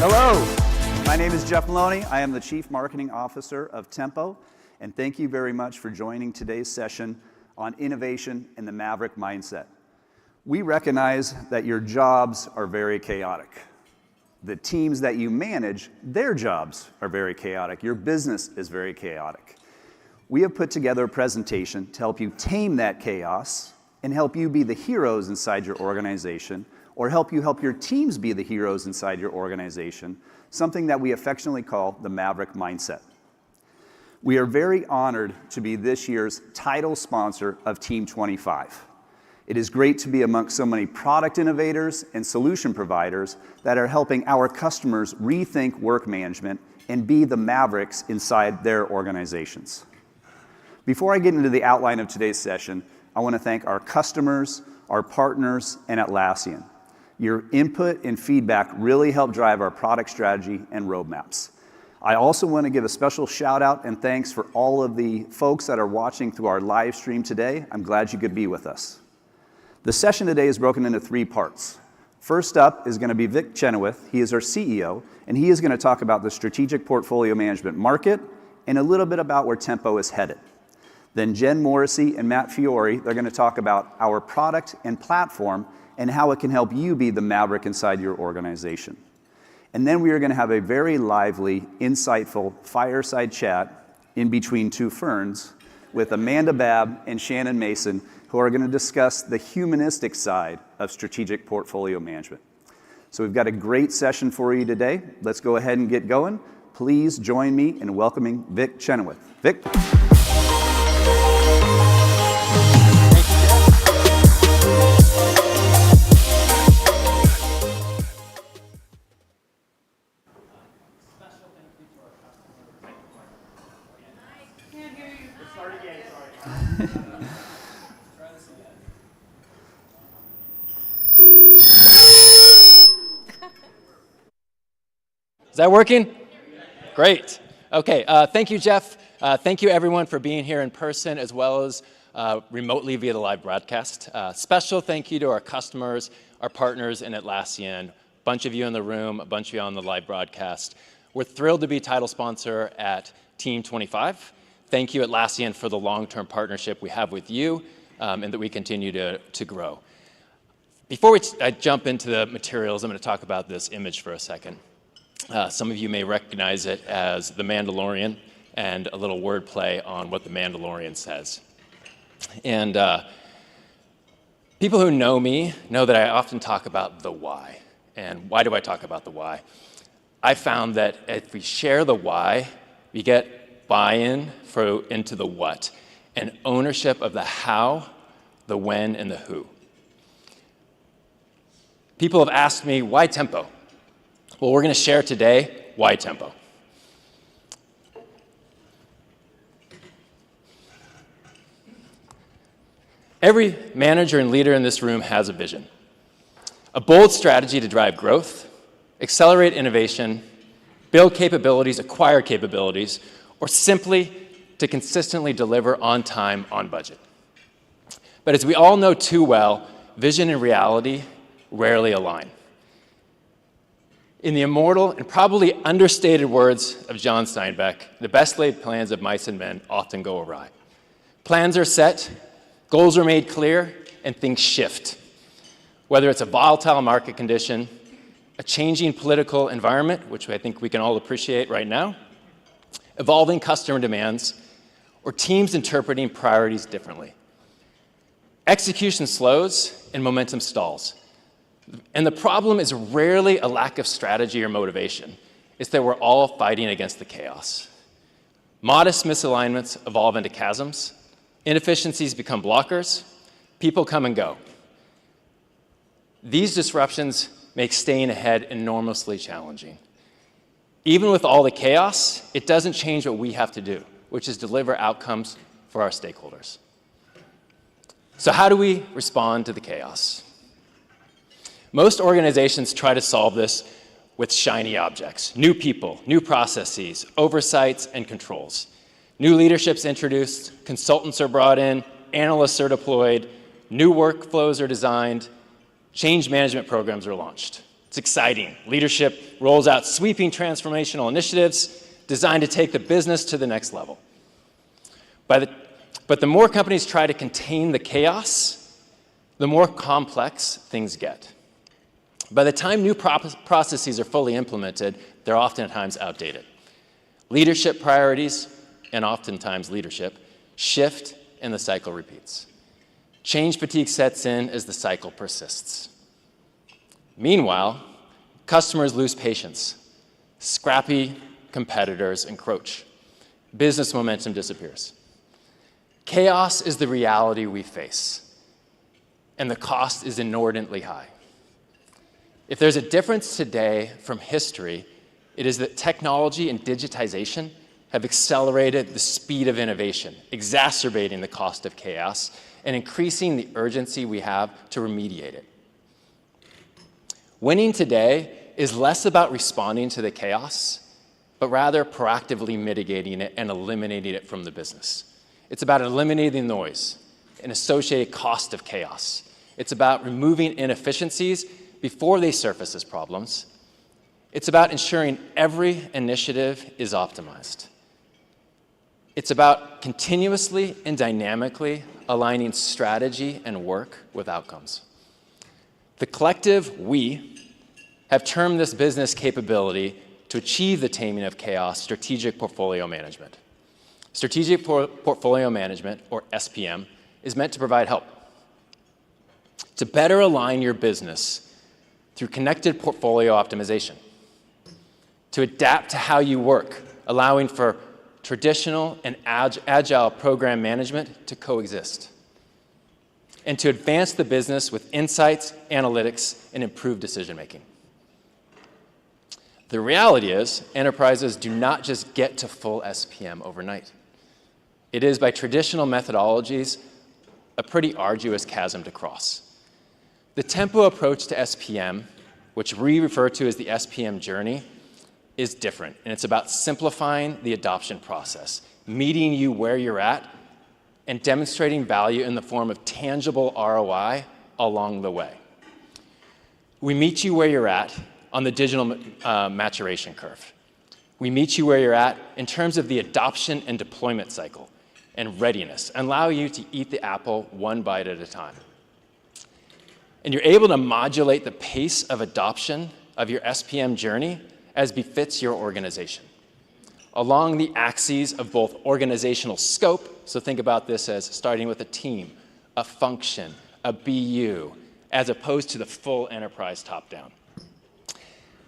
Hello, my name is Jeff Maloney. I am the Chief Marketing Officer of Tempo, and thank you very much for joining today's session on innovation and the Maverick mindset. We recognize that your jobs are very chaotic. The teams that you manage, their jobs are very chaotic. Your business is very chaotic. We have put together a presentation to help you tame that chaos and help you be the heroes inside your organization, or help your teams be the heroes inside your organization, something that we affectionately call the Maverick mindset. We are very honored to be this year's title sponsor of Team 25. It is great to be amongst so many product innovators and solution providers that are helping our customers rethink work management and be the Mavericks inside their organizations. Before I get into the outline of today's session, I want to thank our customers, our partners, and Atlassian. Your input and feedback really help drive our product strategy and roadmaps. I also want to give a special shout out and thanks for all of the folks that are watching through our live stream today. I'm glad you could be with us. The session today is broken into 3 parts. First up is going to be Vic Chenoweth. He is our CEO, and he is going to talk about the strategic portfolio management market and a little bit about where Tempo is headed. Then Jen Morrissey and Matt Fiore, they're going to talk about our product and platform and how it can help you be the Maverick inside your organization. And then we are going to have a very lively, insightful fireside chat in between 2 ferns with Amanda Babb and Shannon Mason, who are going to discuss the humanistic side of strategic portfolio management. So we've got a great session for you today. Let's go ahead and get going. Please join me in welcoming Vic Chenoweth. Vic. Is that working? Great. Okay, thank you, Jeff. Thank you, everyone, for being here in person as well as remotely via the live broadcast. Special thank you to our customers, our partners in Atlassian, a bunch of you in the room, a bunch of you on the live broadcast. We're thrilled to be title sponsor at Team 25. Thank you, Atlassian, for the long-term partnership we have with you and that we continue to grow. Before I jump into the materials, I'm going to talk about this image for a second. Some of you may recognize it as The Mandalorian and a little wordplay on what The Mandalorian says. And people who know me know that I often talk about the why. And why do I talk about the why? I found that if we share the why, we get buy-in into the what and ownership of the how, the when, and the who. People have asked me, why Tempo? Well, we're going to share today why Tempo. Every manager and leader in this room has a vision, a bold strategy to drive growth, accelerate innovation, build capabilities, acquire capabilities, or simply to consistently deliver on time, on budget. But as we all know too well, vision and reality rarely align. In the immortal and probably understated words of John Steinbeck, the best laid plans of mice and men often go awry. Plans are set, goals are made clear, and things shift. Whether it's a volatile market condition, a changing political environment, which I think we can all appreciate right now, evolving customer demands, or teams interpreting priorities differently. Execution slows and momentum stalls. And the problem is rarely a lack of strategy or motivation. It's that we're all fighting against the chaos. Modest misalignments evolve into chasms. Inefficiencies become blockers. People come and go. These disruptions make staying ahead enormously challenging. Even with all the chaos, it doesn't change what we have to do, which is deliver outcomes for our stakeholders. So how do we respond to the chaos? Most organizations try to solve this with shiny objects, new people, new processes, oversights, and controls. New leadership's introduced, consultants are brought in, analysts are deployed, new workflows are designed, change management programs are launched. It's exciting. Leadership rolls out sweeping transformational initiatives designed to take the business to the next level. But the more companies try to contain the chaos, the more complex things get. By the time new processes are fully implemented, they're oftentimes outdated. Leadership priorities, and oftentimes leadership, shift and the cycle repeats. Change fatigue sets in as the cycle persists. Meanwhile, customers lose patience. Scrappy competitors encroach. Business momentum disappears. Chaos is the reality we face, and the cost is inordinately high. If there's a difference today from history, it is that technology and digitization have accelerated the speed of innovation, exacerbating the cost of chaos and increasing the urgency we have to remediate it. Winning today is less about responding to the chaos, but rather proactively mitigating it and eliminating it from the business. It's about eliminating the noise and associated cost of chaos. It's about removing inefficiencies before they surface as problems. It's about ensuring every initiative is optimized. It's about continuously and dynamically aligning strategy and work with outcomes. The collective we have termed this business capability to achieve the taming of chaos, strategic portfolio management. Strategic portfolio management, or SPM, is meant to provide help to better align your business through connected portfolio optimization, to adapt to how you work, allowing for traditional and agile program management to coexist, and to advance the business with insights, analytics, and improved decision-making. The reality is, enterprises do not just get to full SPM overnight. It is, by traditional methodologies, a pretty arduous chasm to cross. The tempo approach to SPM, which we refer to as the SPM journey, is different, and it's about simplifying the adoption process, meeting you where you're at, and demonstrating value in the form of tangible ROI along the way. We meet you where you're at on the digital maturation curve. We meet you where you're at in terms of the adoption and deployment cycle and readiness, and allow you to eat the apple one bite at a time. And you're able to modulate the pace of adoption of your SPM journey as befits your organization, along the axes of both organizational scope, so think about this as starting with a team, a function, a BU, as opposed to the full enterprise top-down,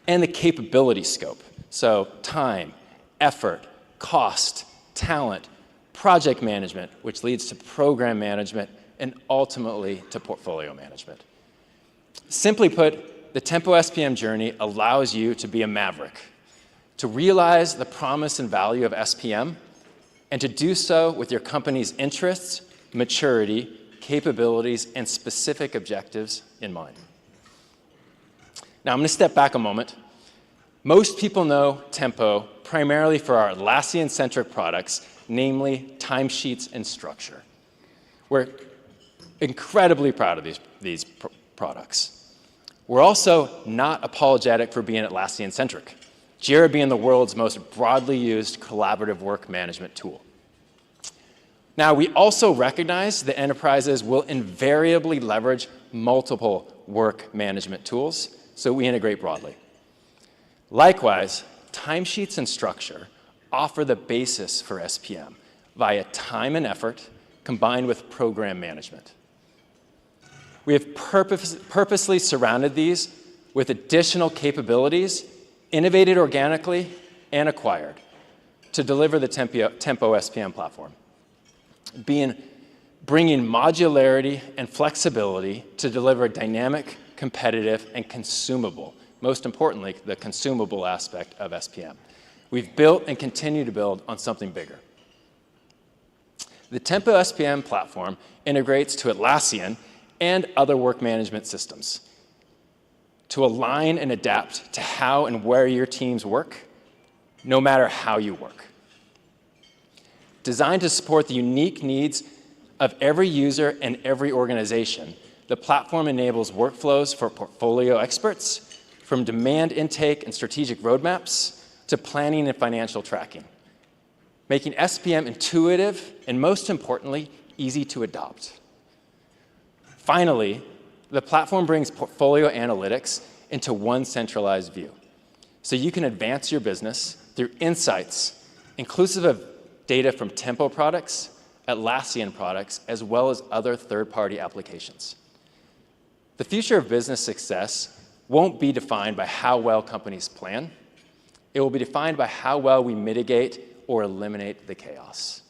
and the capability scope, so time, effort, cost, talent, project management, which leads to program management, and ultimately to portfolio management. Simply put, the Tempo SPM journey allows you to be a maverick, to realize the promise and value of SPM, and to do so with your company's interests, maturity, capabilities, and specific objectives in mind. Now, I'm going to step back a moment. Most people know Tempo primarily for our Atlassian-centric products, namely timesheets and structure. We're incredibly proud of these products. We're also not apologetic for being Atlassian-centric, Jira being the world's most broadly used collaborative work management tool. Now, we also recognize that enterprises will invariably leverage multiple work management tools, so we integrate broadly. Likewise, timesheets and structure offer the basis for SPM via time and effort combined with program management. We have purposely surrounded these with additional capabilities, innovated organically and acquired, to deliver the Tempo SPM platform, bringing modularity and flexibility to deliver dynamic, competitive, and consumable, most importantly, the consumable aspect of SPM. We've built and continue to build on something bigger. The Tempo SPM platform integrates to Atlassian and other work management systems to align and adapt to how and where your teams work, no matter how you work. Designed to support the unique needs of every user and every organization, the platform enables workflows for portfolio experts, from demand intake and strategic roadmaps to planning and financial tracking, making SPM intuitive and, most importantly, easy to adopt. Finally, the platform brings portfolio analytics into one centralized view, so you can advance your business through insights, inclusive of data from Tempo products, Atlassian products, as well as other third-party applications. The future of business success won't be defined by how well companies plan. It will be defined by how well we mitigate or eliminate the chaos,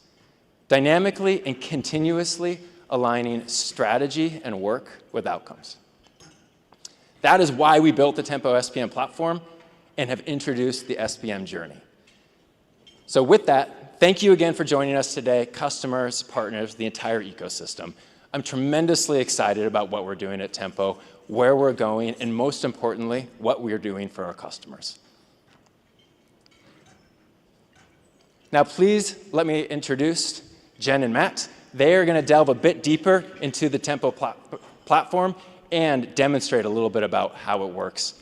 dynamically and continuously aligning strategy and work with outcomes. That is why we built the Tempo SPM platform and have introduced the SPM journey. So with that, thank you again for joining us today, customers, partners, the entire ecosystem. I'm tremendously excited about what we're doing at Tempo, where we're going, and most importantly, what we're doing for our customers. Now, please let me introduce Jen and Matt. They are going to delve a bit deeper into the Tempo platform and demonstrate a little bit about how it works.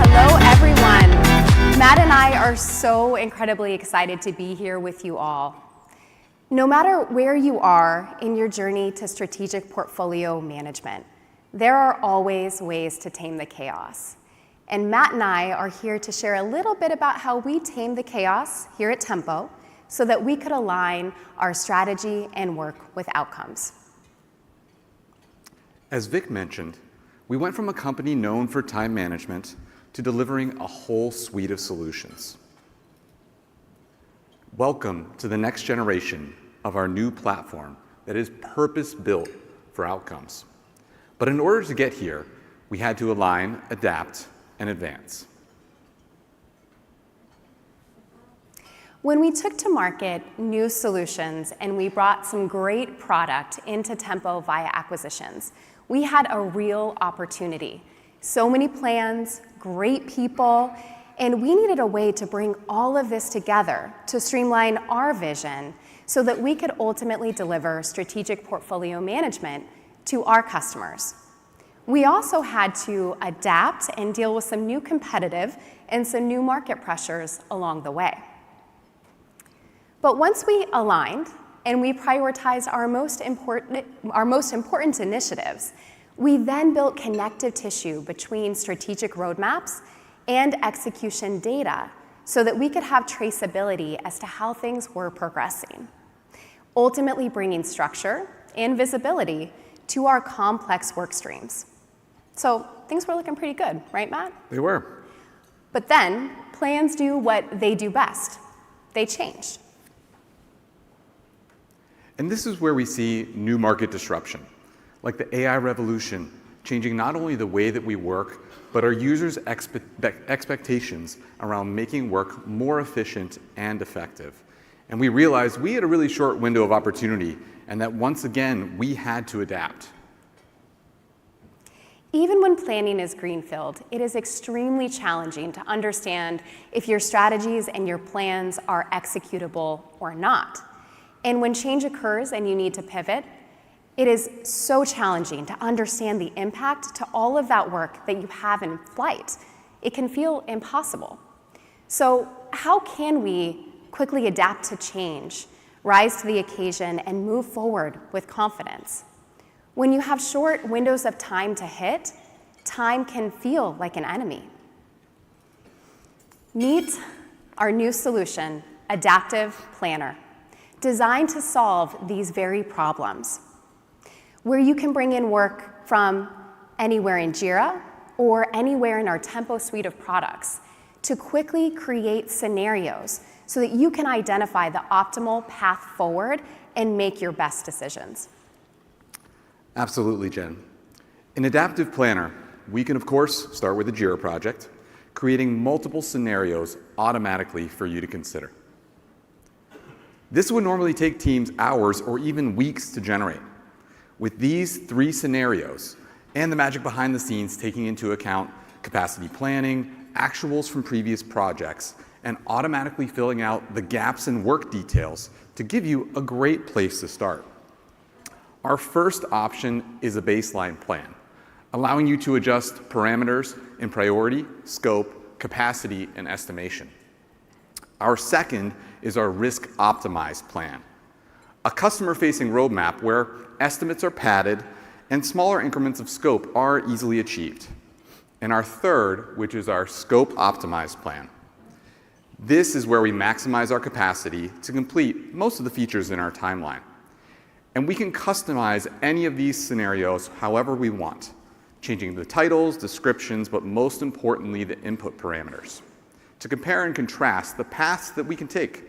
Hello, everyone. Matt and I are so incredibly excited to be here with you all. No matter where you are in your journey to strategic portfolio management, there are always ways to tame the chaos. And Matt and I are here to share a little bit about how we tame the chaos here at Tempo so that we could align our strategy and work with outcomes. As Vic mentioned, we went from a company known for time management to delivering a whole suite of solutions. Welcome to the next generation of our new platform that is purpose-built for outcomes. But in order to get here, we had to align, adapt, and advance. When we took to market new solutions and we brought some great product into Tempo via acquisitions, we had a real opportunity. So many plans, great people, and we needed a way to bring all of this together to streamline our vision so that we could ultimately deliver strategic portfolio management to our customers. We also had to adapt and deal with some new competitive and some new market pressures along the way. But once we aligned and we prioritized our most important initiatives, we then built connective tissue between strategic roadmaps and execution data so that we could have traceability as to how things were progressing, ultimately bringing structure and visibility to our complex work streams. So things were looking pretty good, right, Matt? They were. But then plans do what they do best. They change. And this is where we see new market disruption, like the AI revolution, changing not only the way that we work, but our users' expectations around making work more efficient and effective. And we realized we had a really short window of opportunity, and that once again, we had to adapt. Even when planning is greenfield, it is extremely challenging to understand if your strategies and your plans are executable or not. And when change occurs and you need to pivot, it is so challenging to understand the impact to all of that work that you have in flight. It can feel impossible. So how can we quickly adapt to change, rise to the occasion, and move forward with confidence? When you have short windows of time to hit, time can feel like an enemy. Meet our new solution, Adaptive Planner, designed to solve these very problems, where you can bring in work from anywhere in Jira or anywhere in our Tempo suite of products to quickly create scenarios so that you can identify the optimal path forward and make your best decisions. Absolutely, Jen. In Adaptive Planner, we can, of course, start with a Jira project, creating multiple scenarios automatically for you to consider. This would normally take teams hours or even weeks to generate. With these 3 scenarios and the magic behind the scenes taking into account capacity planning, actuals from previous projects, and automatically filling out the gaps in work details to give you a great place to start. Our first option is a baseline plan, allowing you to adjust parameters in priority, scope, capacity, and estimation. Our second is our risk-optimized plan, a customer-facing roadmap where estimates are padded and smaller increments of scope are easily achieved. And our third, which is our scope-optimized plan. This is where we maximize our capacity to complete most of the features in our timeline. And we can customize any of these scenarios however we want, changing the titles, descriptions, but most importantly, the input parameters, to compare and contrast the paths that we can take.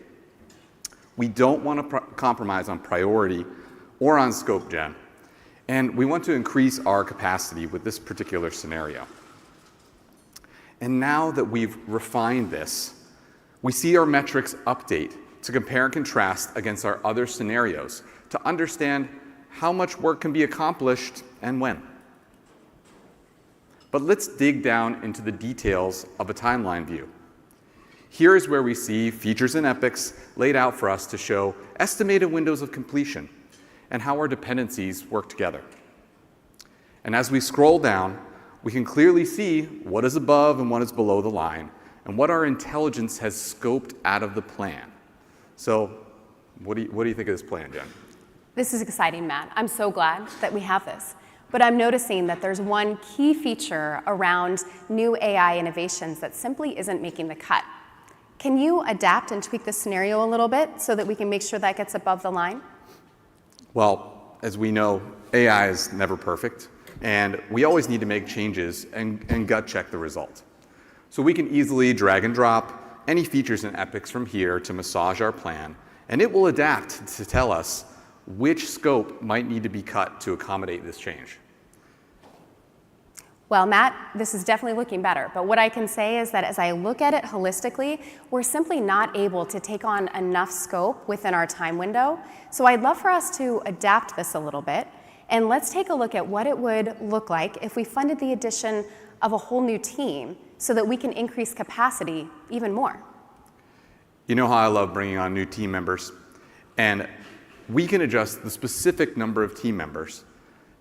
We don't want to compromise on priority or on scope gen, and we want to increase our capacity with this particular scenario. And now that we've refined this, we see our metrics update to compare and contrast against our other scenarios to understand how much work can be accomplished and when. But let's dig down into the details of a timeline view. Here is where we see features and epics laid out for us to show estimated windows of completion and how our dependencies work together. And as we scroll down, we can clearly see what is above and what is below the line, and what our intelligence has scoped out of the plan. So what do you think of this plan, Jen? This is exciting, Matt. I'm so glad that we have this. But I'm noticing that there's one key feature around new AI innovations that simply isn't making the cut. Can you adapt and tweak the scenario a little bit so that we can make sure that gets above the line? Well, as we know, AI is never perfect, and we always need to make changes and gut check the result. So we can easily drag and drop any features and epics from here to massage our plan, and it will adapt to tell us which scope might need to be cut to accommodate this change. Well, Matt, this is definitely looking better, but what I can say is that as I look at it holistically, we're simply not able to take on enough scope within our time window. So I'd love for us to adapt this a little bit, and let's take a look at what it would look like if we funded the addition of a whole new team so that we can increase capacity even more. You know how I love bringing on new team members, and we can adjust the specific number of team members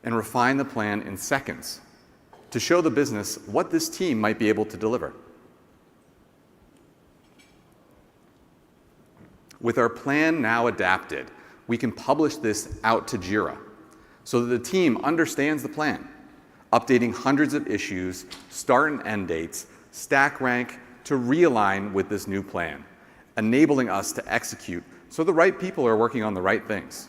and refine the plan in seconds to show the business what this team might be able to deliver. With our plan now adapted, we can publish this out to Jira so that the team understands the plan, updating hundreds of issues, start and end dates, stack rank to realign with this new plan, enabling us to execute so the right people are working on the right things.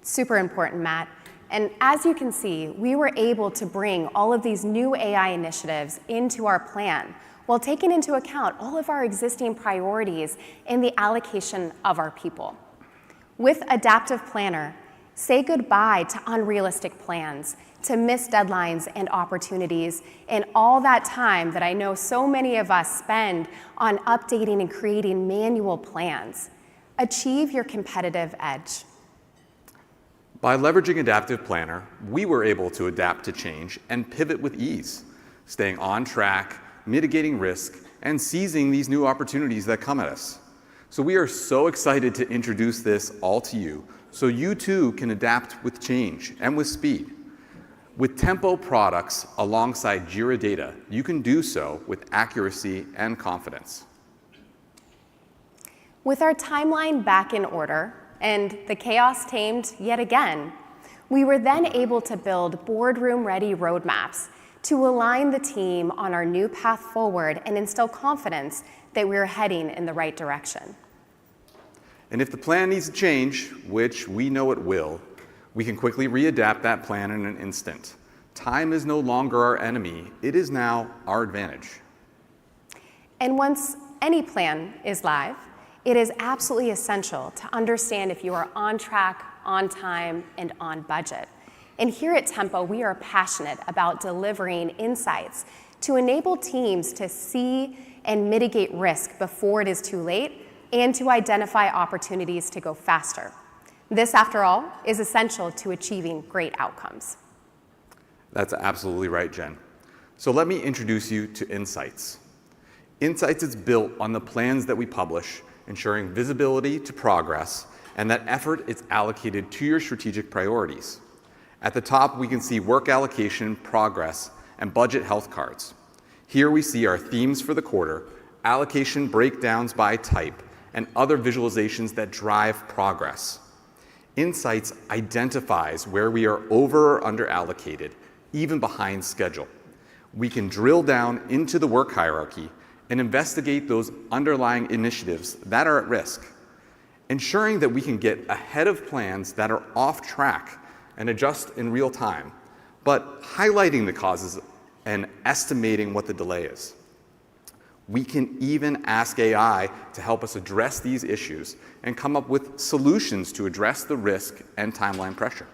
Super important, Matt. And as you can see, we were able to bring all of these new AI initiatives into our plan while taking into account all of our existing priorities in the allocation of our people. With Adaptive Planner, say goodbye to unrealistic plans, to missed deadlines and opportunities, and all that time that I know so many of us spend on updating and creating manual plans. Achieve your competitive edge. By leveraging Adaptive Planner, we were able to adapt to change and pivot with ease, staying on track, mitigating risk, and seizing these new opportunities that come at us. So we are so excited to introduce this all to you, so you too can adapt with change and with speed. With Tempo products alongside Jira data, you can do so with accuracy and confidence. With our timeline back in order, and the chaos tamed yet again, we were then able to build boardroom-ready roadmaps to align the team on our new path forward and instill confidence that we're heading in the right direction. And if the plan needs to change, which we know it will, we can quickly readapt that plan in an instant. Time is no longer our enemy, it is now our advantage. And once any plan is live, it is absolutely essential to understand if you are on track, on time, and on budget. And here at Tempo, we are passionate about delivering insights to enable teams to see and mitigate risk before it is too late and to identify opportunities to go faster. This, after all, is essential to achieving great outcomes. That's absolutely right, Jen. So let me introduce you to Insights. Insights is built on the plans that we publish, ensuring visibility to progress, and that effort is allocated to your strategic priorities. At the top, we can see work allocation, progress, and budget health cards. Here we see our themes for the quarter, allocation breakdowns by type, and other visualizations that drive progress. Insights identifies where we are over or under allocated, even behind schedule. We can drill down into the work hierarchy and investigate those underlying initiatives that are at risk, ensuring that we can get ahead of plans that are off track and adjust in real time, but highlighting the causes and estimating what the delay is. We can even ask AI to help us address these issues and come up with solutions to address the risk and timeline pressure.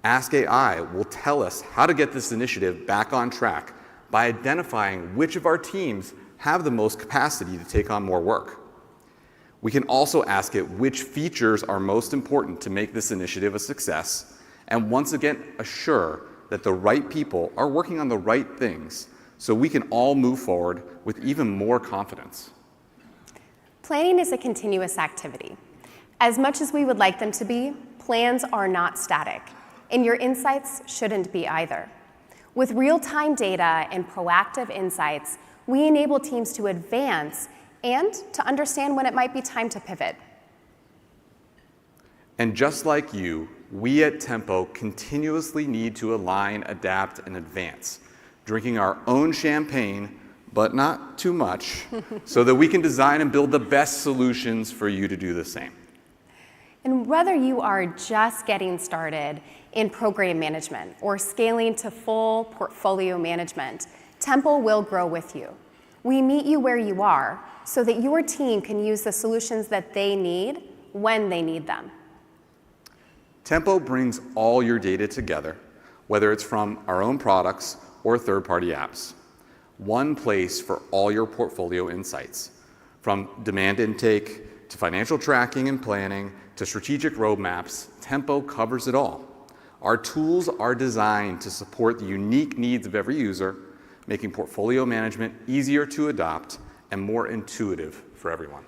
Ask AI will tell us how to get this initiative back on track by identifying which of our teams have the most capacity to take on more work. We can also ask it which features are most important to make this initiative a success, and once again assure that the right people are working on the right things so we can all move forward with even more confidence. Planning is a continuous activity. As much as we would like them to be, plans are not static, and your insights shouldn't be either. With real-time data and proactive insights, we enable teams to advance and to understand when it might be time to pivot. And just like you, we at Tempo continuously need to align, adapt, and advance, drinking our own champagne, but not too much, so that we can design and build the best solutions for you to do the same. And whether you are just getting started in program management or scaling to full portfolio management, Tempo will grow with you. We meet you where you are so that your team can use the solutions that they need when they need them. Tempo brings all your data together, whether it's from our own products or third-party apps. One place for all your portfolio insights, from demand intake to financial tracking and planning to strategic roadmaps, Tempo covers it all. Our tools are designed to support the unique needs of every user, making portfolio management easier to adopt and more intuitive for everyone.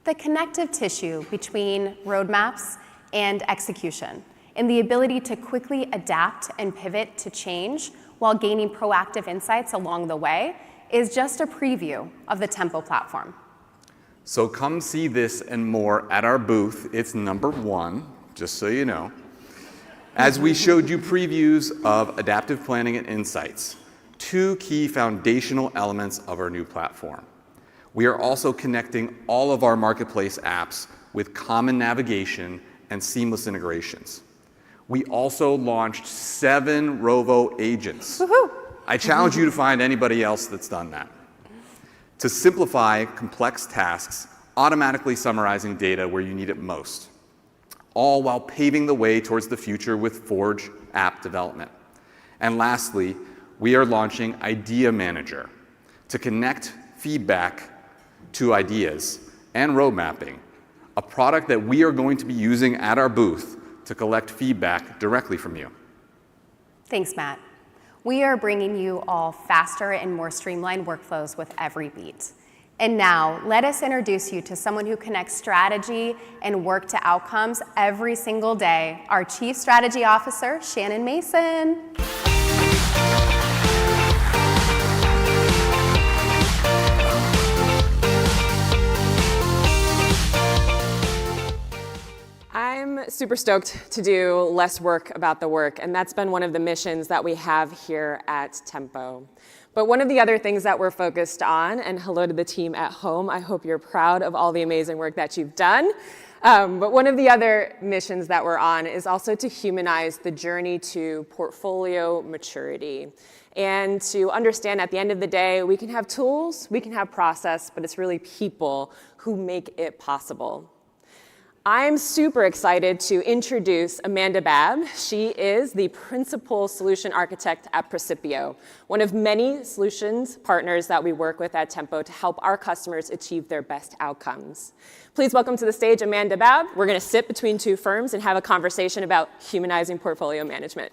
The connective tissue between roadmaps and execution, and the ability to quickly adapt and pivot to change while gaining proactive insights along the way is just a preview of the Tempo platform. So come see this and more at our booth. It's #1, just so you know. As we showed you previews of adaptive planning and insights, 2 key foundational elements of our new platform. We are also connecting all of our marketplace apps with common navigation and seamless integrations. We also launched 7 Rovo agents. Woohoo! I challenge you to find anybody else that's done that. To simplify complex tasks, automatically summarizing data where you need it most, all while paving the way towards the future with Forge app development. And lastly, we are launching Idea Manager to connect feedback to ideas and road mapping, a product that we are going to be using at our booth to collect feedback directly from you. Thanks, Matt. We are bringing you all faster and more streamlined workflows with every beat. And now, let us introduce you to someone who connects strategy and work to outcomes every single day, our Chief Strategy Officer, Shannon Mason. I'm super stoked to do less work about the work, and that's been one of the missions that we have here at Tempo. But one of the other things that we're focused on, and hello to the team at home, I hope you're proud of all the amazing work that you've done. But one of the other missions that we're on is also to humanize the journey to portfolio maturity. And to understand at the end of the day, we can have tools, we can have process, but it's really people who make it possible. I'm super excited to introduce Amanda Babb. She is the Principal Solution Architect at Precipio, one of many solutions partners that we work with at Tempo to help our customers achieve their best outcomes. Please welcome to the stage Amanda Babb. We're going to sit between 2 firms and have a conversation about humanizing portfolio management.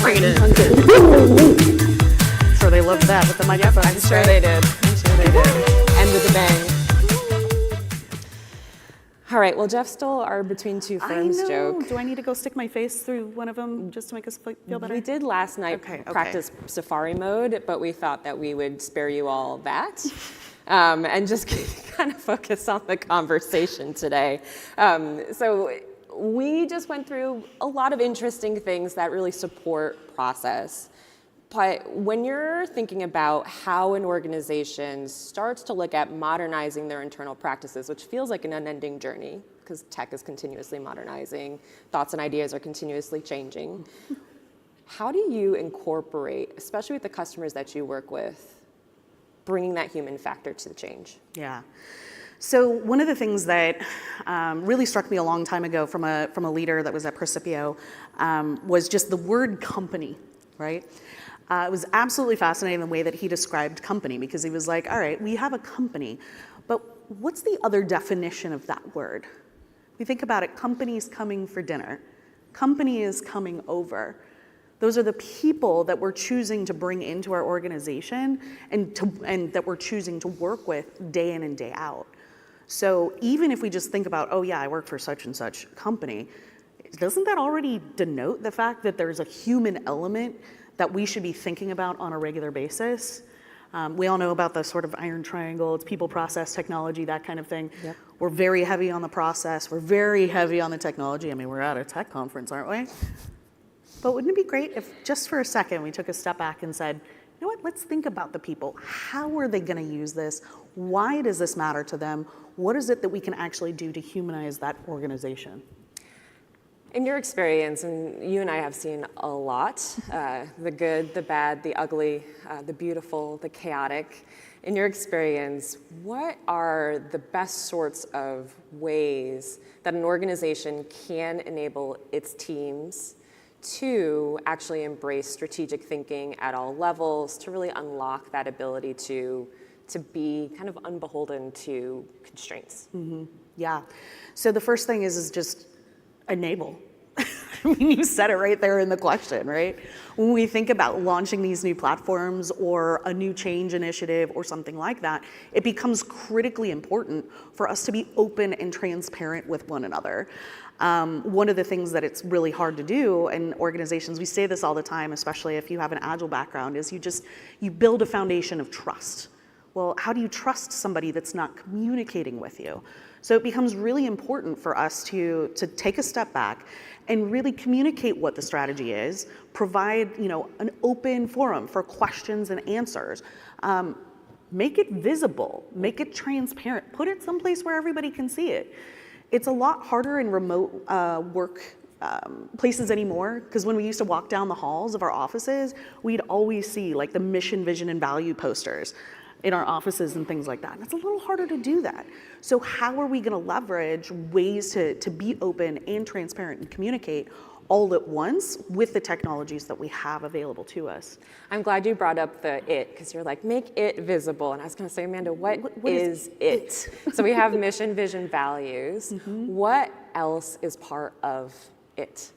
Bring it in. Sure they loved that with the microphone. I'm sure they did. And with the bang. All right, well, Jeff stole our between two ferns joke. Do I need to go stick my face through one of them just to make us feel better? We did last night practice Safari mode, but we thought that we would spare you all that and just kind of focus on the conversation today. So we just went through a lot of interesting things that really support process. But when you're thinking about how an organization starts to look at modernizing their internal practices, which feels like an unending journey because tech is continuously modernizing, thoughts and ideas are continuously changing, how do you incorporate, especially with the customers that you work with, bringing that human factor to the change? Yeah. So one of the things that really struck me a long time ago from a leader that was at Precipio was just the word company, right? It was absolutely fascinating the way that he described company, because he was like, all right, we have a company, but what's the other definition of that word? We think about it, company's coming for dinner. Company is coming over. Those are the people that we're choosing to bring into our organization and that we're choosing to work with day in and day out. So even if we just think about, oh yeah, I work for such and such company, doesn't that already denote the fact that there's a human element that we should be thinking about on a regular basis? We all know about the sort of iron triangle. It's people, process, technology, that kind of thing. Yep. We're very heavy on the process. We're very heavy on the technology. I mean, we're at a tech conference, aren't we? But wouldn't it be great if just for a second we took a step back and said, you know what, let's think about the people. How are they going to use this? Why does this matter to them? What is it that we can actually do to humanize that organization? In your experience, and you and I have seen a lot, the good, the bad, the ugly, the beautiful, the chaotic. In your experience, what are the best sorts of ways that an organization can enable its teams to actually embrace strategic thinking at all levels, to really unlock that ability to be kind of unbeholden to constraints? Mm-hmm. Yeah. So the first thing is just enable. I mean, you said it right there in the question, right? When we think about launching these new platforms or a new change initiative or something like that, it becomes critically important for us to be open and transparent with one another. One of the things that it's really hard to do in organizations, we say this all the time, especially if you have an agile background, is you build a foundation of trust. Well, how do you trust somebody that's not communicating with you? So it becomes really important for us to take a step back and really communicate what the strategy is, provide an open forum for questions and answers, make it visible, make it transparent, put it someplace where everybody can see it. It's a lot harder in remote work places anymore, because when we used to walk down the halls of our offices, we'd always see like the mission, vision, and value posters in our offices and things like that. And it's a little harder to do that. So how are we gonna leverage ways to be open and transparent and communicate all at once with the technologies that we have available to us? I'm glad you brought up the it, because you're like, make it visible. And I was gonna say, Amanda, what is it? So we have mission, vision, values. Mm-hmm. What else is part of it?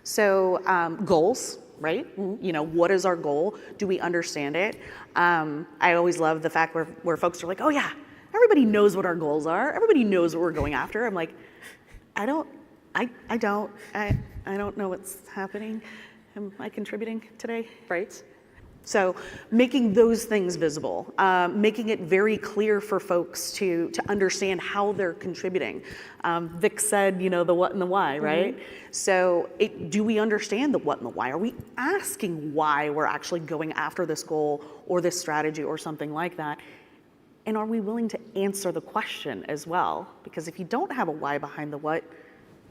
So goals. Right? Mm-hmm. What is our goal? Do we understand it? I always love the fact where folks are like, oh yeah, everybody knows what our goals are. Everybody knows what we're going after. I'm like, I don't know what's happening. Am I contributing today? Right. So making those things visible, making it very clear for folks to understand how they're contributing. Vic said, the what and the why, right? Mm-hmm. So do we understand the what and the why? Are we asking why we're actually going after this goal or this strategy or something like that? And are we willing to answer the question as well? Because if you don't have a why behind the what,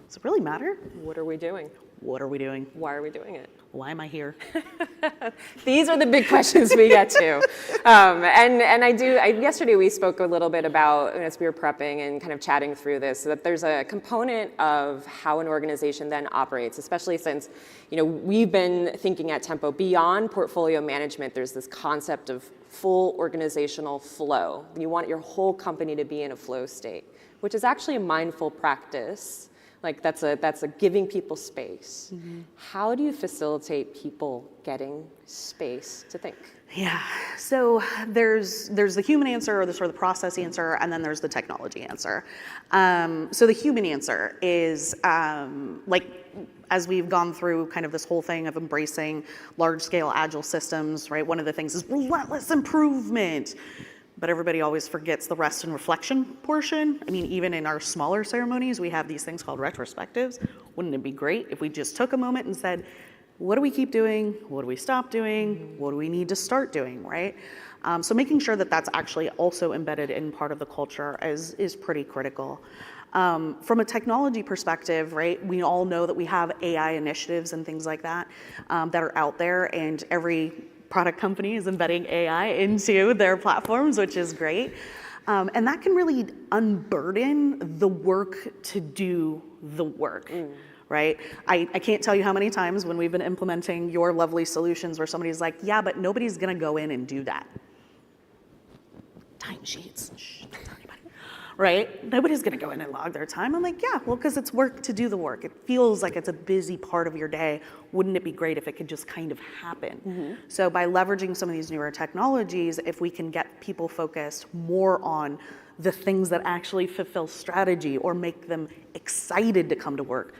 does it really matter? What are we doing? What are we doing? Why are we doing it? Why am I here? These are the big questions we get to. Yesterday we spoke a little bit about, as we were prepping and kind of chatting through this, that there's a component of how an organization then operates, especially since, we've been thinking at Tempo beyond portfolio management. There's this concept of full organizational flow. You want your whole company to be in a flow state, which is actually a mindful practice. Like that's a giving people space. How do you facilitate people getting space to think? Yeah, so there's the human answer, or the sort of the process answer, and then there's the technology answer. So the human answer is as we've gone through kind of this whole thing of embracing large-scale agile systems, right? One of the things is relentless improvement. But everybody always forgets the rest and reflection portion. I mean, even in our smaller ceremonies, we have these things called retrospectives. Wouldn't it be great if we just took a moment and said, what do we keep doing? What do we stop doing? What do we need to start doing, right? So making sure that that's actually also embedded in part of the culture is pretty critical. From a technology perspective, right, we all know that we have AI initiatives and things like that that are out there, and every product company is embedding AI into their platforms, which is great. And that can really unburden the work to do the work, right? I can't tell you how many times when we've been implementing your lovely solutions where somebody's like, yeah, but nobody's gonna go in and do that. Timesheets, shh, don't tell anybody. Right? Nobody's gonna go in and log their time. I'm like, yeah, well, because it's work to do the work. It feels like it's a busy part of your day. Wouldn't it be great if it could just kind of happen? So by leveraging some of these newer technologies, if we can get people focused more on the things that actually fulfill strategy or make them excited to come to work,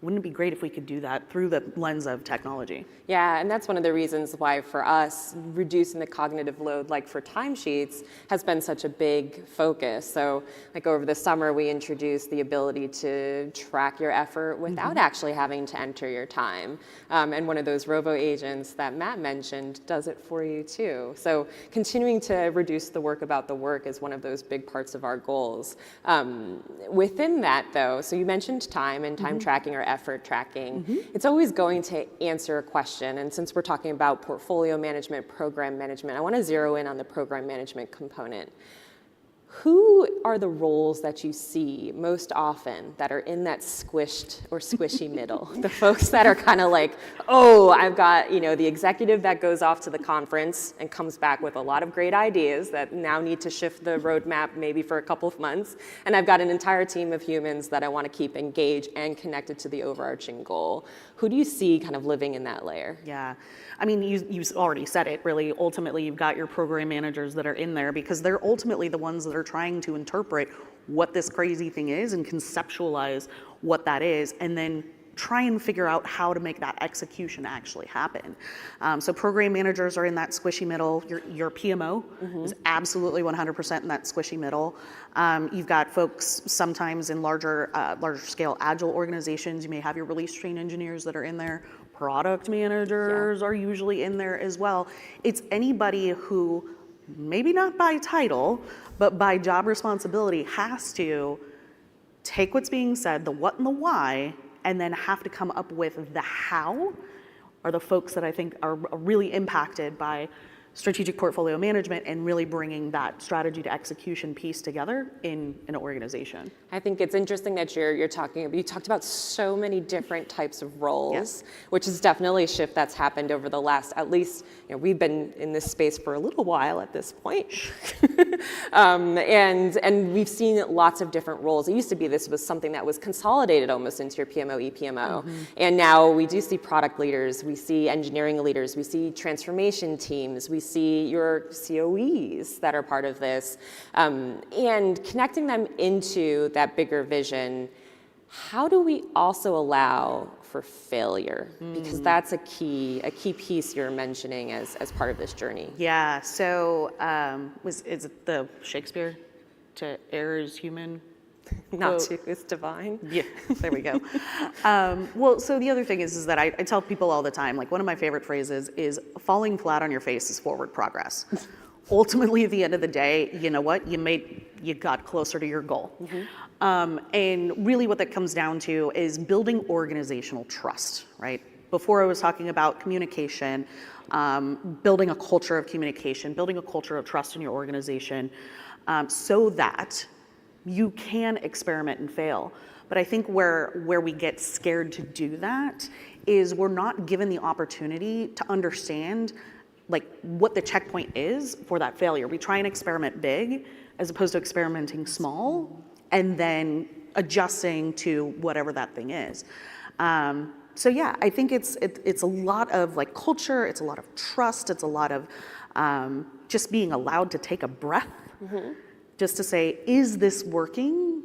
wouldn't it be great if we could do that through the lens of technology? Yeah, and that's one of the reasons why for us, reducing the cognitive load, like for timesheets, has been such a big focus. So like over the summer, we introduced the ability to track your effort without actually having to enter your time. And one of those robo agents that Matt mentioned does it for you too. So continuing to reduce the work about the work is one of those big parts of our goals. Within that though, so you mentioned time and time tracking or effort tracking. It's always going to answer a question. And since we're talking about portfolio management, program management, I want to zero in on the program management component. Who are the roles that you see most often that are in that squished or squishy middle? The folks that are kind of like, oh, I've got, the executive that goes off to the conference and comes back with a lot of great ideas that now need to shift the roadmap maybe for a couple of months. And I've got an entire team of humans that I want to keep engaged and connected to the overarching goal. Who do you see kind of living in that layer? Yeah. I mean, you already said it, really. Ultimately, you've got your program managers that are in there because they're ultimately the ones that are trying to interpret what this crazy thing is and conceptualize what that is, and then try and figure out how to make that execution actually happen. So program managers are in that squishy middle. Your PMO is absolutely 100% in that squishy middle. You've got folks sometimes in larger scale agile organizations. You may have your release train engineers that are in there. Product managers are usually in there as well. It's anybody who, maybe not by title, but by job responsibility, has to take what's being said, the what and the why, and then have to come up with the how, are the folks that I think are really impacted by strategic portfolio management and really bringing that strategy to execution piece together in an organization. I think it's interesting that you talked about so many different types of roles, which is definitely a shift that's happened over the last, at least, we've been in this space for a little while at this point. And we've seen lots of different roles. It used to be this was something that was consolidated almost into your PMO, EPMO. And now we do see product leaders, we see engineering leaders, we see transformation teams, we see your COEs that are part of this, and connecting them into that bigger vision. How do we also allow for failure? Because that's a key piece you're mentioning as part of this journey. Yeah, so is it the Shakespeare, to err is human? Not to is divine. Yeah, there we go. Well, so the other thing is that I tell people all the time, like one of my favorite phrases is falling flat on your face is forward progress. Ultimately, at the end of the day, you know what? You got closer to your goal. And really what that comes down to is building organizational trust, right? Before I was talking about communication, building a culture of communication, building a culture of trust in your organization, so that you can experiment and fail. But I think where we get scared to do that is we're not given the opportunity to understand like what the checkpoint is for that failure. We try and experiment big as opposed to experimenting small and then adjusting to whatever that thing is. So yeah, I think it's a lot of like culture, it's a lot of trust, it's a lot of just being allowed to take a breath, just to say, is this working?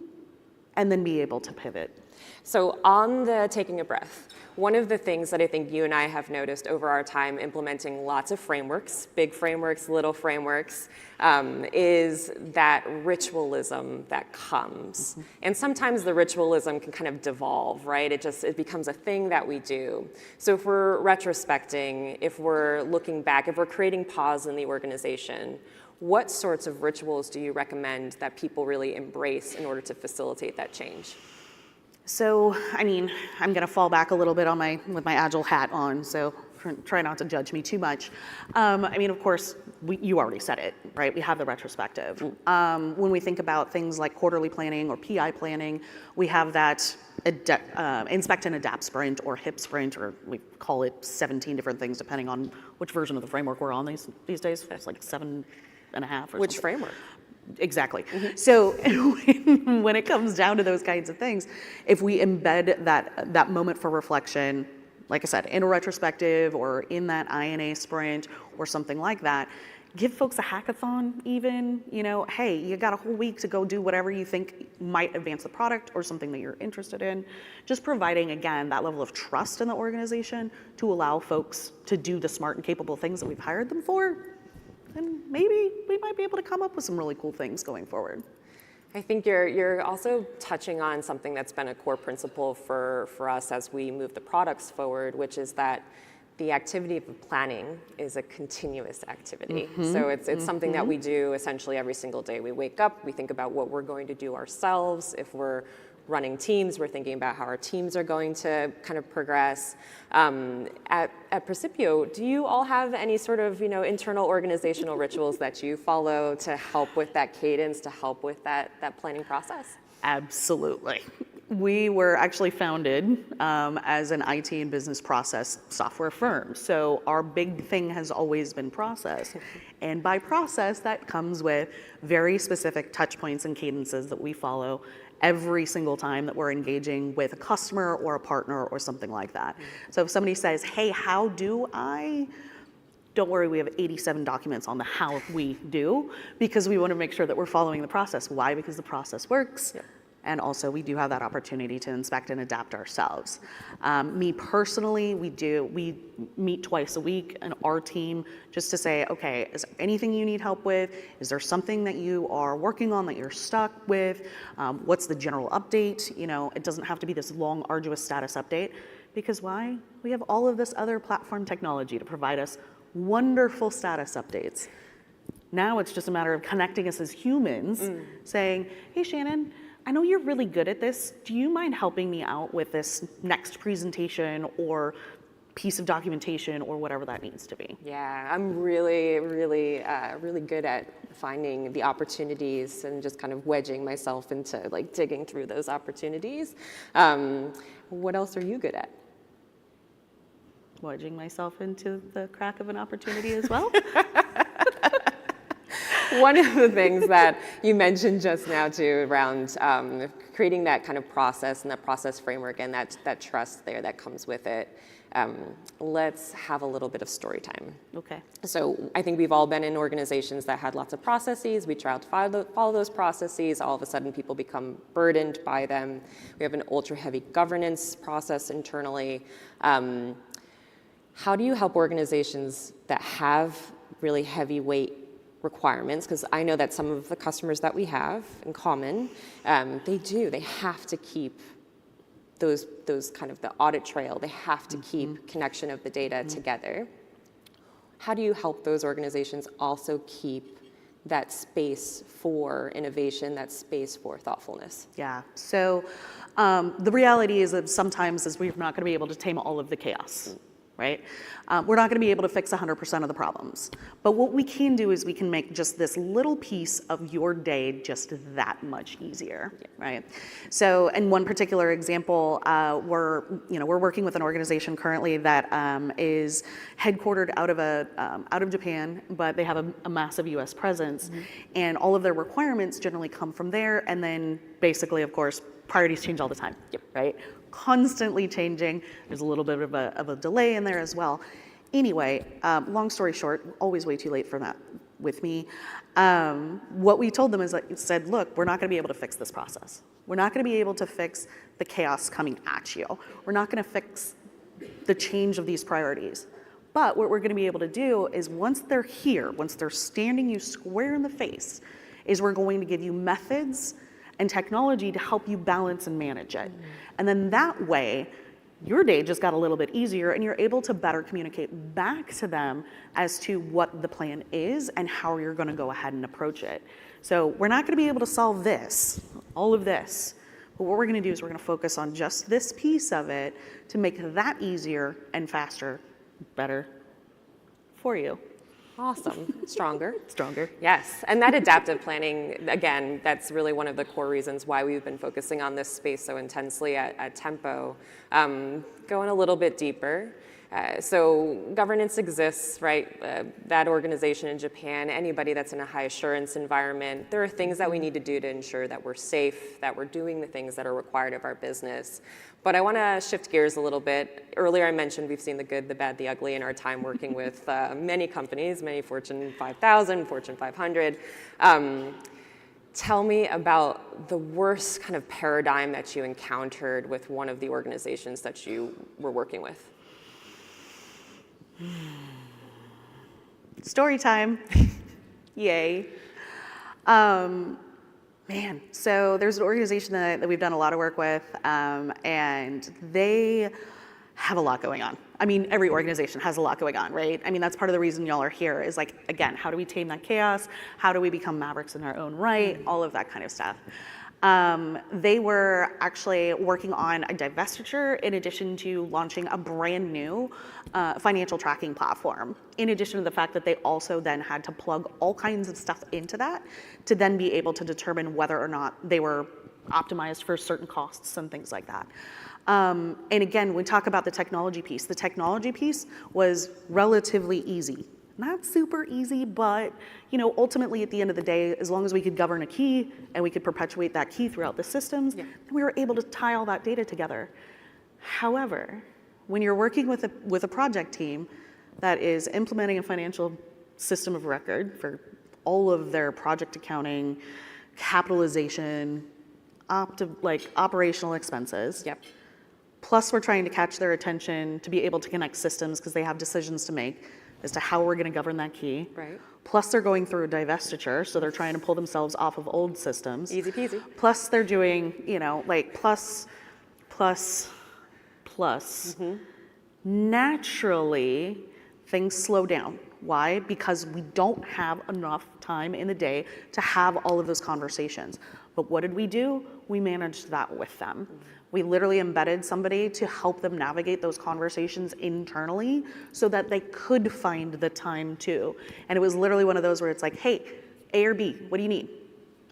And then be able to pivot. So on the taking a breath, one of the things that I think you and I have noticed over our time implementing lots of frameworks, big frameworks, little frameworks, is that ritualism that comes. And sometimes the ritualism can kind of devolve, right? It becomes a thing that we do. So if we're retrospecting, if we're looking back, if we're creating pause in the organization, what sorts of rituals do you recommend that people really embrace in order to facilitate that change? So, I mean, I'm going to fall back a little bit on with my Agile hat on, so try not to judge me too much. I mean, of course, you already said it, right? We have the retrospective. When we think about things like quarterly planning or PI planning, we have that inspect and adapt sprint or HIP sprint, or we call it 17 different things depending on which version of the framework we're on these days. It's like 7.5 or Which something. framework? Exactly. So when it comes down to those kinds of things, if we embed that moment for reflection, like I said, in a retrospective or in that INA sprint or something like that, give folks a hackathon even, hey, you got a whole week to go do whatever you think might advance the product or something that you're interested in. Just providing, again, that level of trust in the organization to allow folks to do the smart and capable things that we've hired them for. And maybe we might be able to come up with some really cool things going forward. I think you're also touching on something that's been a core principle for us as we move the products forward, which is that the activity of planning is a continuous activity. So it's something that we do essentially every single day. We wake up, we think about what we're going to do ourselves. If we're running teams, we're thinking about how our teams are going to kind of progress. At Precipio, do you all have any sort of internal organizational rituals that you follow to help with that cadence, to help with that planning process? Absolutely. We were actually founded as an IT and business process software firm. So our big thing has always been process. And by process, that comes with very specific touch points and cadences that we follow every single time that we're engaging with a customer or a partner or something like that. So if somebody says, hey, how do I? Don't worry, we have 87 documents on the how we do, because we want to make sure that we're following the process. Why? Because the process works. Yep. And also we do have that opportunity to inspect and adapt ourselves. Me personally, we meet twice a week in our team just to say, okay, is there anything you need help with? Is there something that you are working on that you're stuck with? What's the general update? It doesn't have to be this long, arduous status update, because why? We have all of this other platform technology to provide us wonderful status updates. Now it's just a matter of connecting us as humans, saying, hey, Shannon, I know you're really good at this. Do you mind helping me out with this next presentation or piece of documentation or whatever that needs to be? Yeah, I'm really, really, really good at finding the opportunities and just kind of wedging myself into like digging through those opportunities. What else are you good at? Wedging myself into the crack of an opportunity as well. One of the things that you mentioned just now too around creating that kind of process and that process framework and that trust there that comes with it. Let's have a little bit of story time. Okay. So I think we've all been in organizations that had lots of processes. We tried to follow those processes. All of a sudden people become burdened by them. We have an ultra heavy governance process internally. How do you help organizations that have really heavyweight requirements? Because I know that some of the customers that we have in common, they have to keep those kind of the audit trail. They have to keep connection of the data together. How do you help those organizations also keep that space for innovation, that space for thoughtfulness? Yeah, so the reality is that sometimes we're not going to be able to tame all of the chaos. right? We're not going to be able to fix 100% of the problems. But what we can do is we can make just this little piece of your day just that much easier, right? So in one particular example, we're working with an organization currently that is headquartered out of Japan, but they have a massive US presence. And all of their requirements generally come from there. And then basically, of course, priorities change all the time, right? Constantly changing. There's a little bit of a delay in there as well. Anyway, long story short, always way too late for that with me. What we told them is said, look, we're not going to be able to fix this process. We're not going to be able to fix the chaos coming at you. We're not going to fix the change of these priorities. But what we're going to be able to do is once they're here, once they're standing you square in the face, is we're going to give you methods and technology to help you balance and manage it. And then that way, your day just got a little bit easier and you're able to better communicate back to them as to what the plan is and how you're gonna go ahead and approach it. So we're not gonna be able to solve this, all of this, but what we're gonna do is we're gonna focus on just this piece of it to make that easier and faster, better for you. Awesome. Stronger. Stronger. Yes, and that adaptive planning, again, that's really one of the core reasons why we've been focusing on this space so intensely at Tempo. Going a little bit deeper, so governance exists, right? That organization in Japan, anybody that's in a high assurance environment, there are things that we need to do to ensure that we're safe, that we're doing the things that are required of our business. But I want to shift gears a little bit. Earlier I mentioned we've seen the good, the bad, the ugly in our time working with many companies, many Fortune 5000, Fortune 500. Tell me about the worst kind of paradigm that you encountered with one of the organizations that you were working with. Story time. Yay. Man, so there's an organization that we've done a lot of work with, and they have a lot going on. I mean, every organization has a lot going on, right? I mean, that's part of the reason y'all are here is like, again, how do we tame that chaos? How do we become mavericks in our own right? All of that kind of stuff. They were actually working on a divestiture in addition to launching a brand new financial tracking platform, in addition to the fact that they also then had to plug all kinds of stuff into that to then be able to determine whether or not they were optimized for certain costs and things like that. And again, we talk about the technology piece was relatively easy. Not super easy, but ultimately at the end of the day, as long as we could govern a key and we could perpetuate that key throughout the systems, then we were able to tie all that data together. However, when you're working with a project team that is implementing a financial system of record for all of their project accounting, capitalization, operational expenses. Yep. Plus we're trying to catch their attention to be able to connect systems because they have decisions to make as to how we're going to govern that key. Right. Plus they're going through a divestiture, so they're trying to pull themselves off of old systems. Easy peasy. Plus they're doing, plus. Naturally, things slow down. Why? Because we don't have enough time in the day to have all of those conversations. But what did we do? We managed that with them. We literally embedded somebody to help them navigate those conversations internally so that they could find the time to. And it was literally one of those where it's like, hey, A or B, what do you need?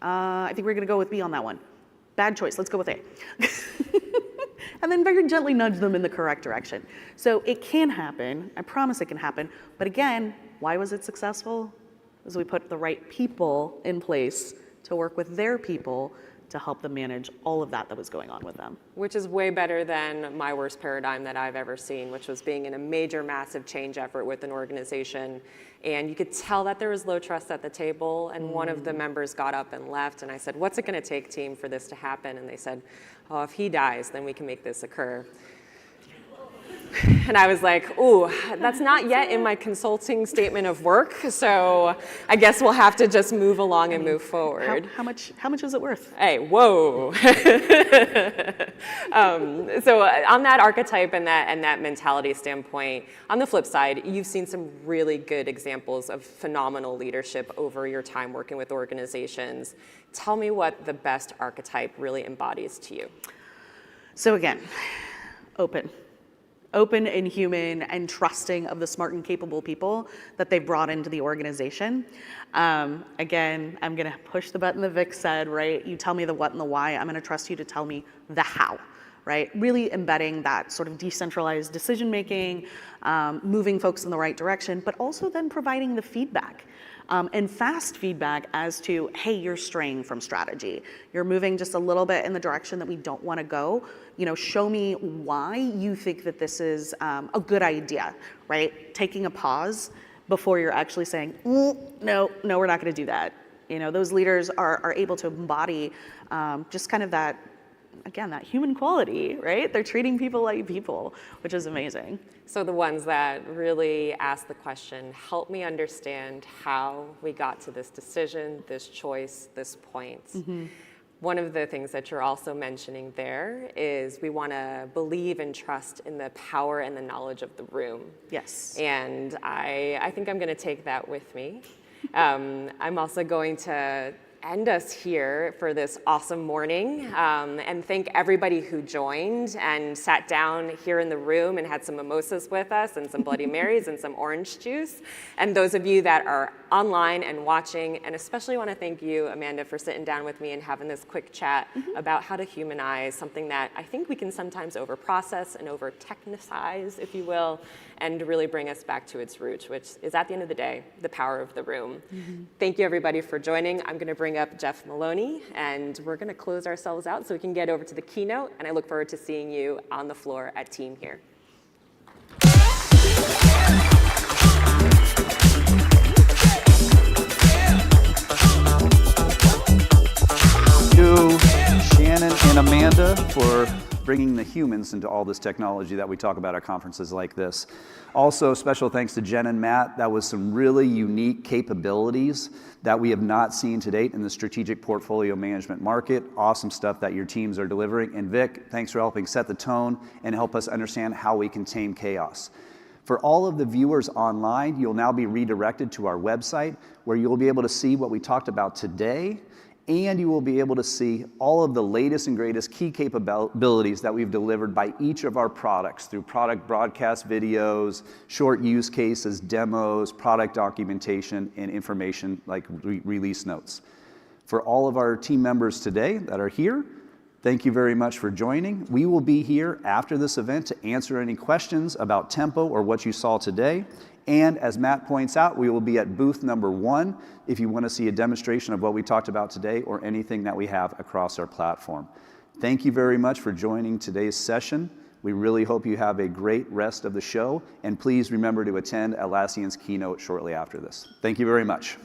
I think we're gonna go with B on that one. Bad choice, let's go with A. And then very gently nudge them in the correct direction. So it can happen, I promise it can happen. But again, why was it successful? Because we put the right people in place to work with their people to help them manage all of that was going on with them. Which is way better than my worst paradigm that I've ever seen, which was being in a major, massive change effort with an organization. And you could tell that there was low trust at the table, and one of the members got up and left, and I said, what's it gonna take, team, for this to happen? And they said, oh, if he dies, then we can make this occur. And I was like, ooh, that's not yet in my consulting statement of work, so I guess we'll have to just move along and move forward. How much is it worth? Hey, whoa. So on that archetype and that mentality standpoint, on the flip side, you've seen some really good examples of phenomenal leadership over your time working with organizations. Tell me what the best archetype really embodies to you. So again, open. open and human and trusting of the smart and capable people that they've brought into the organization. Again, I'm gonna push the button that Vic said, right? You tell me the what and the why, I'm gonna trust you to tell me the how, right? Really embedding that sort of decentralized decision-making, moving folks in the right direction, but also then providing the feedback. And fast feedback as to, hey, you're straying from strategy. You're moving just a little bit in the direction that we don't want to go. Show me why you think that this is a good idea, right? Taking a pause before you're actually saying, no, we're not going to do that. Those leaders are able to embody just kind of that, again, that human quality, right? They're treating people like people, which is amazing. So the ones that really ask the question, help me understand how we got to this decision, this choice, this point. Mm-hmm. One of the things that you're also mentioning there is we want to believe and trust in the power and the knowledge of the room. Yes. And I think I'm going to take that with me. I'm also going to end us here for this awesome morning and thank everybody who joined and sat down here in the room and had some mimosas with us and some Bloody Marys and some orange juice. And those of you that are online and watching, and especially want to thank you, Amanda, for sitting down with me and having this quick chat about how to humanize something that I think we can sometimes over-process and over-technicize, if you will, and really bring us back to its roots, which is, at the end of the day, the power of the room. Thank you, everybody, for joining. I'm going to bring up Jeff Maloney, and we're going to close ourselves out so we can get over to the keynote, and I look forward to seeing you on the floor at Team here. Thank you, Shannon and Amanda, for bringing the humans into all this technology that we talk about at conferences like this. Also, special thanks to Jen and Matt. That was some really unique capabilities that we have not seen to date in the strategic portfolio management market. Awesome stuff that your teams are delivering. And Vic, thanks for helping set the tone and help us understand how we can tame chaos. For all of the viewers online, you'll now be redirected to our website where you'll be able to see what we talked about today, and you will be able to see all of the latest and greatest key capabilities that we've delivered by each of our products through product broadcast videos, short use cases, demos, product documentation, and information like release notes. For all of our team members today that are here, thank you very much for joining. We will be here after this event to answer any questions about Tempo or what you saw today. And as Matt points out, we will be at booth number 1 if you want to see a demonstration of what we talked about today or anything that we have across our platform. Thank you very much for joining today's session. We really hope you have a great rest of the show, and please remember to attend Atlassian's keynote shortly after this. Thank you very much.